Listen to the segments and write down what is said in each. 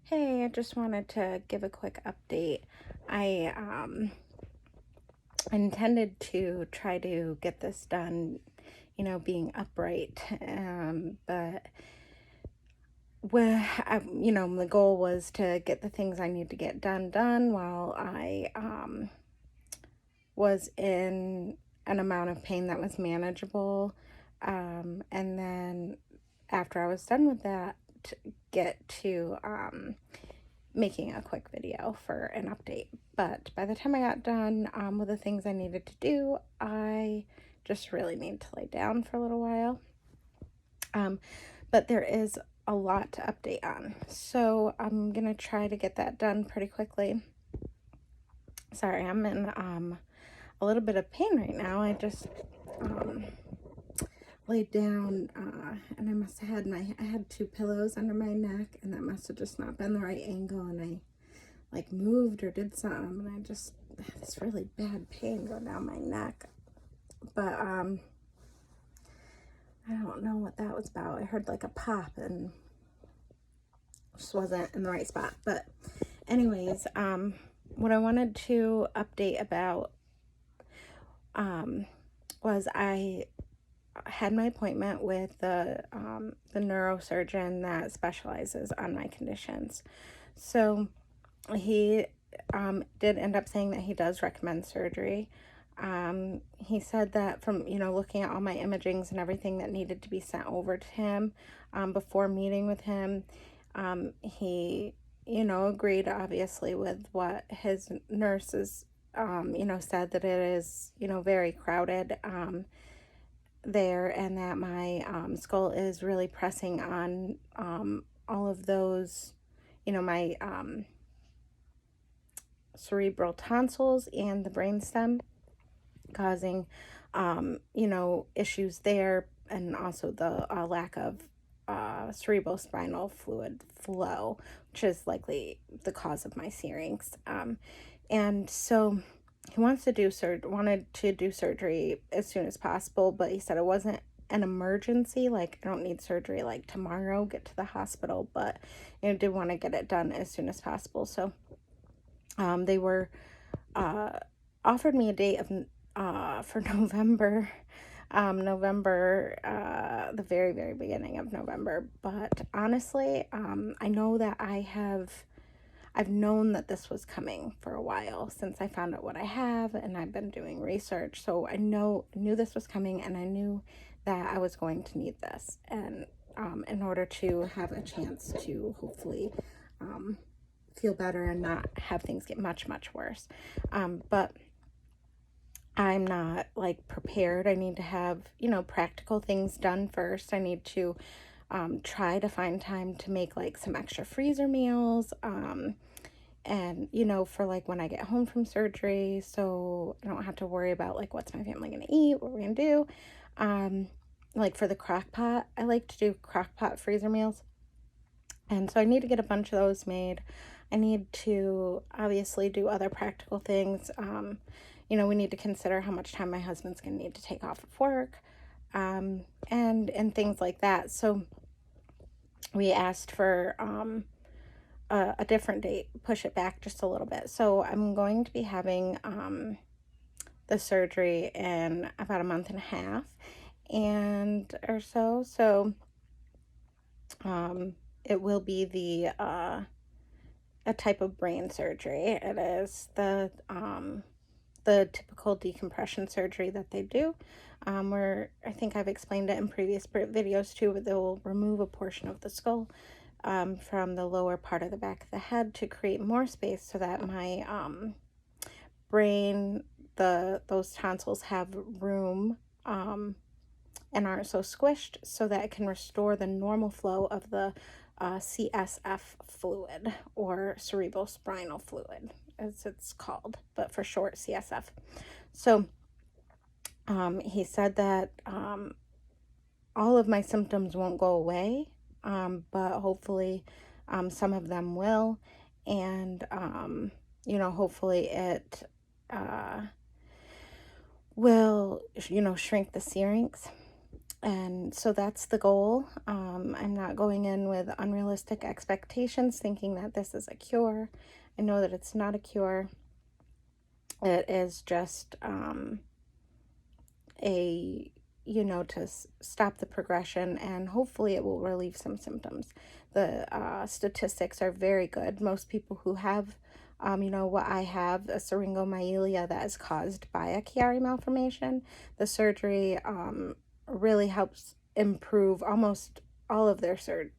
Hey, I just wanted to give a quick update. I intended to try to get this done, being upright. But the goal was to get the things I need to get done while I was in an amount of pain that was manageable. And then after I was done with that, get to making a quick video for an update. But by the time I got done with the things I needed to do, I just really need to lay down for a little while. But there is a lot to update on. So I'm going to try to get that done pretty quickly. Sorry, I'm in a little bit of pain right now. I just laid down and I must have had I had two pillows under my neck, and that must have just not been the right angle, and I like moved or did something, and I just had this really bad pain go down my neck. But I don't know what that was about. I heard like a pop and just wasn't in the right spot. But anyways, what I wanted to update about was I had my appointment with the neurosurgeon that specializes on my conditions. So he did end up saying that he does recommend surgery. He said that from, looking at all my imagings and everything that needed to be sent over to him before meeting with him, he, agreed obviously with what his nurses, said, that it is, very crowded there, and that my skull is really pressing on all of those, my cerebral tonsils and the brainstem, causing issues there, and also the lack of cerebrospinal fluid flow, which is likely the cause of my Syrinx. And so he wanted to do surgery as soon as possible, but he said it wasn't an emergency. Like, I don't need surgery like tomorrow, get to the hospital, but did want to get it done as soon as possible. So they were offered me a date of for November, the very, very beginning of November. But honestly, I know that I've known that this was coming for a while, since I found out what I have, and I've been doing research. So I knew this was coming, and I knew that I was going to need this, and in order to have a chance to hopefully feel better and not have things get much, much worse. But I'm not like prepared. I need to have, practical things done first. I need to try to find time to make like some extra freezer meals. And, for like when I get home from surgery, so I don't have to worry about like what's my family gonna eat, what we're gonna do. Like for the crock pot, I like to do crock pot freezer meals. And so I need to get a bunch of those made. I need to obviously do other practical things. We need to consider how much time my husband's going to need to take off of work, and things like that. So we asked for a different date, push it back just a little bit. So I'm going to be having the surgery in about a month and a half or so. So it will be a type of brain surgery. It is the typical decompression surgery that they do, where I think I've explained it in previous videos too, but they'll remove a portion of the skull from the lower part of the back of the head to create more space, so that my brain, those tonsils have room and aren't so squished, so that it can restore the normal flow of the CSF fluid, or cerebrospinal fluid as it's called, but for short CSF. So he said that all of my symptoms won't go away, but hopefully some of them will, and hopefully it will shrink the Syrinx. And so that's the goal. I'm not going in with unrealistic expectations, thinking that this is a cure. I know that it's not a cure. It is just a, to stop the progression, and hopefully it will relieve some symptoms. The statistics are very good. Most people who have, what I have, a syringomyelia that is caused by a Chiari malformation, the surgery really helps improve almost all of their symptoms.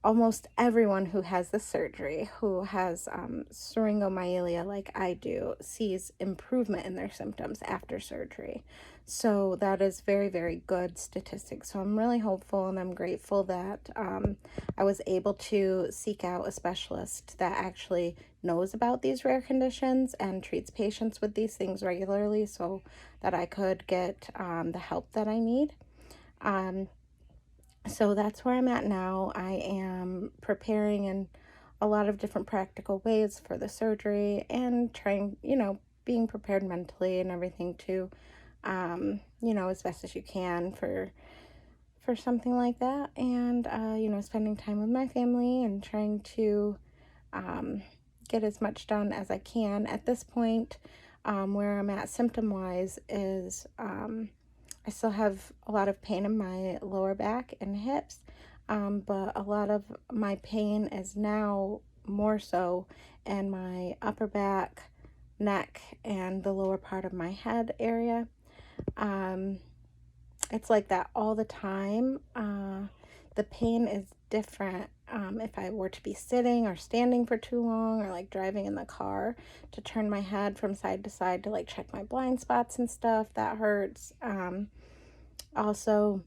Almost everyone who has the surgery, who has syringomyelia like I do, sees improvement in their symptoms after surgery. So that is very, very good statistics. So I'm really hopeful, and I'm grateful that I was able to seek out a specialist that actually knows about these rare conditions and treats patients with these things regularly, so that I could get the help that I need. So that's where I'm at now. I am preparing in a lot of different practical ways for the surgery, and trying, being prepared mentally and everything too, as best as you can for something like that. And, spending time with my family and trying to get as much done as I can. At this point, where I'm at symptom wise is I still have a lot of pain in my lower back and hips, but a lot of my pain is now more so in my upper back, neck, and the lower part of my head area. It's like that all the time. The pain is different if I were to be sitting or standing for too long, or like driving in the car to turn my head from side to side to like check my blind spots and stuff. That hurts. Also,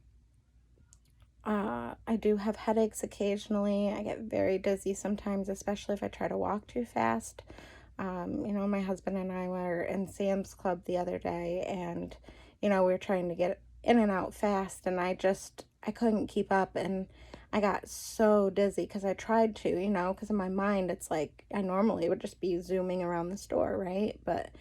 I do have headaches occasionally. I get very dizzy sometimes, especially if I try to walk too fast. My husband and I were in Sam's Club the other day, and, we were trying to get in and out fast, and I couldn't keep up, and I got so dizzy because I tried to, because in my mind, it's like I normally would just be zooming around the store, right? But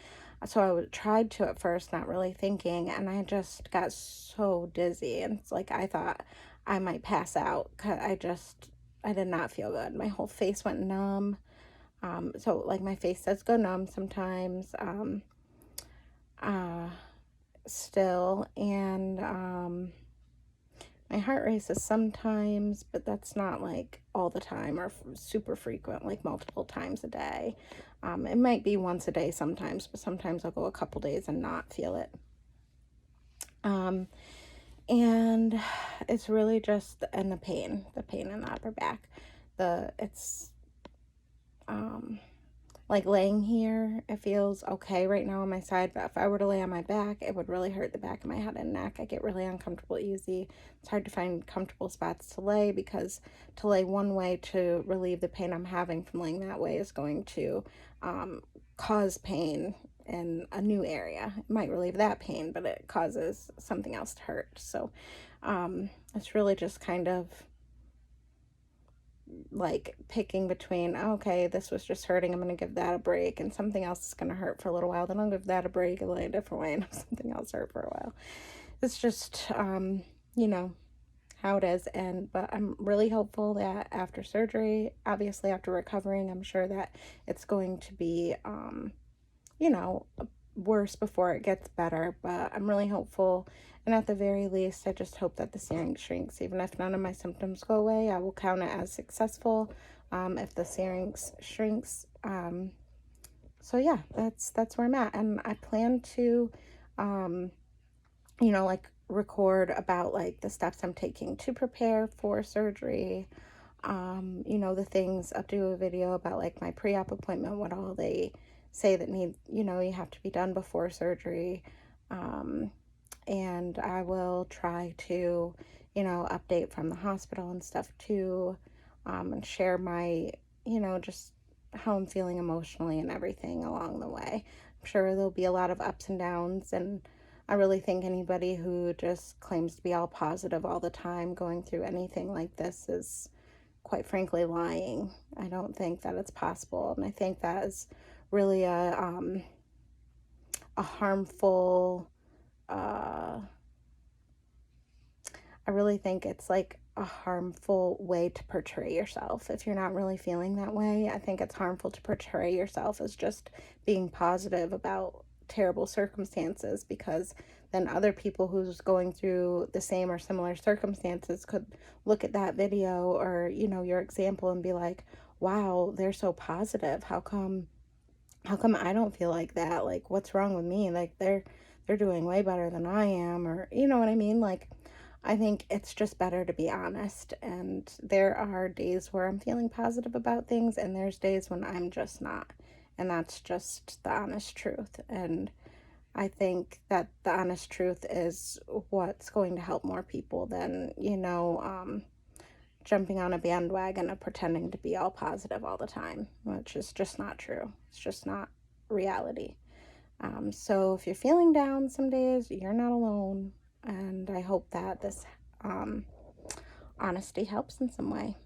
so tried to at first, not really thinking, and I just got so dizzy, and it's like I thought I might pass out. I did not feel good. My whole face went numb. So like my face does go numb sometimes, uh, still, and my heart races sometimes, but that's not like all the time or super frequent, like multiple times a day. It might be once a day sometimes, but sometimes I'll go a couple days and not feel it. And it's really just, and the pain in the upper back. It's like laying here, it feels okay right now on my side, but if I were to lay on my back, it would really hurt the back of my head and neck. I get really uncomfortable easy. It's hard to find comfortable spots to lay, because to lay one way to relieve the pain I'm having from laying that way is going to cause pain in a new area. It might relieve that pain, but it causes something else to hurt. So it's really just kind of like picking between, okay, this was just hurting, I'm going to give that a break, and something else is going to hurt for a little while, then I'll give that a break and lay a different way, and have something else hurt for a while. It's just, how it is. But I'm really hopeful that after surgery, obviously after recovering, I'm sure that it's going to be, worse before it gets better, but I'm really hopeful. And at the very least, I just hope that the searing shrinks. Even if none of my symptoms go away, I will count it as successful if the searing shrinks. So yeah, that's where I'm at. And I plan to, record about like the steps I'm taking to prepare for surgery. The things, I'll do a video about like my pre-op appointment, what all they say that you have to be done before surgery. And I will try to, update from the hospital and stuff too, and share my, just how I'm feeling emotionally and everything along the way. I'm sure there'll be a lot of ups and downs, and I really think anybody who just claims to be all positive all the time going through anything like this is, quite frankly, lying. I don't think that it's possible, and I think that is really a harmful I really think it's like a harmful way to portray yourself. If you're not really feeling that way, I think it's harmful to portray yourself as just being positive about terrible circumstances, because then other people who's going through the same or similar circumstances could look at that video or, your example and be like, wow, they're so positive. How come I don't feel like that? Like, what's wrong with me? Like, they're doing way better than I am, or you know what I mean? Like, I think it's just better to be honest. And there are days where I'm feeling positive about things, and there's days when I'm just not. And that's just the honest truth. And I think that the honest truth is what's going to help more people than, jumping on a bandwagon of pretending to be all positive all the time, which is just not true. It's just not reality. So if you're feeling down some days, you're not alone. And I hope that this um, honesty helps in some way.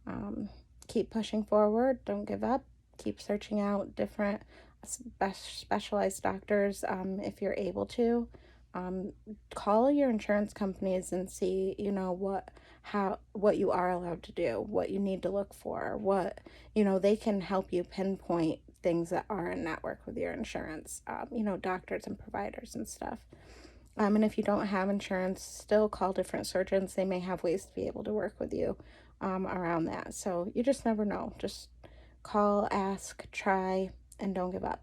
Um, Keep pushing forward. Don't give up. Keep searching out different specialized doctors if you're able to. Um, Call your insurance companies and see, what you are allowed to do, what you need to look for, they can help you pinpoint things that are in network with your insurance, doctors and providers and stuff. And if you don't have insurance, still call different surgeons. They may have ways to be able to work with you around that. So you just never know. Just call, ask, try, and don't give up.